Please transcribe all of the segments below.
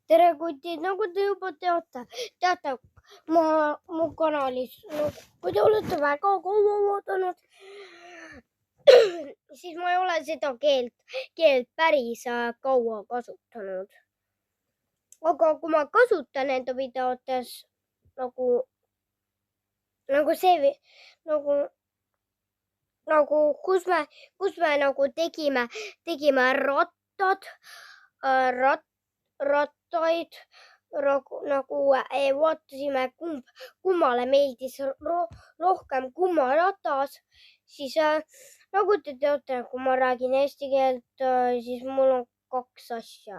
tere kutid, nagu te juba teate mu kanalis, kui te olete väga kaua vaadanud, siis ma ei ole seda keelt päris kaua kasutanud. Aga kui ma kasutan enda videotes kus me tegime rattaid, vaatasime, kummale meeldis rohkem kummaratas, siis nagu te teate, kui ma räägin eesti keelt, siis mul on 2 asja.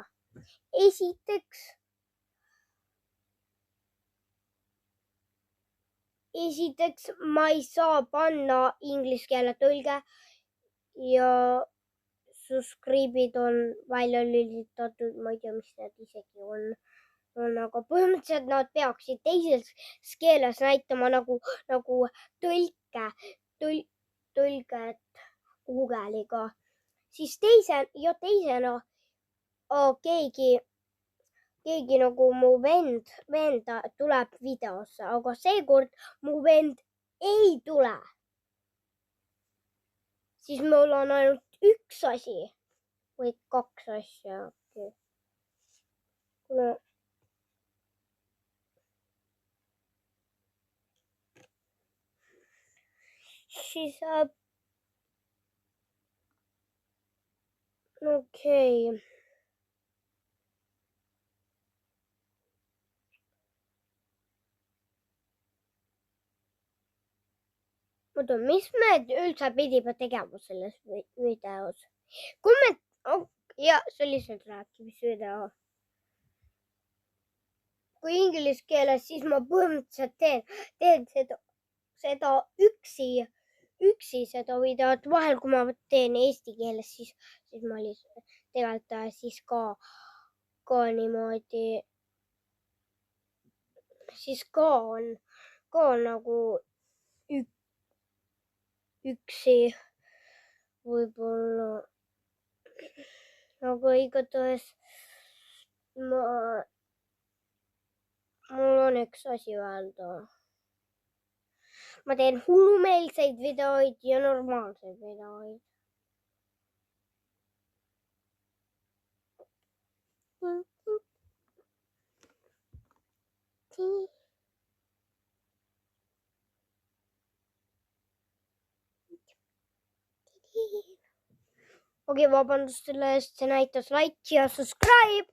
Esiteks ma ei saa panna inglise keele tõlge ja subscribe'id on välja lülitatud, ma ei tea, mis need isegi on, aga põhimõtteliselt nad peaksid teises keeles näitama nagu tõlget Google'iga. Siis teisena keegi nagu mu vend tuleb videosse, aga seekord mu vend ei tule. Siis mul on ainult 1 asi või 2 asja. Siis okei. Oota, mis me üldse pidime tegema selles videos? Ja see oli lihtsalt rääkimisvideo. Kui inglise keeles, siis ma põhimõtteliselt teen seda üksi seda videot. Vahel, kui ma teen eesti keeles, siis ma lihtsalt tegelikult siis ka niimoodi, siis ka on nagu üksi võib-olla, aga igatahes mul on 1 asi öelda. Ma teen hullumeelseid videoid ja normaalseid videoid. Okei, vabandust selle eest, see näitas like ja subscribe.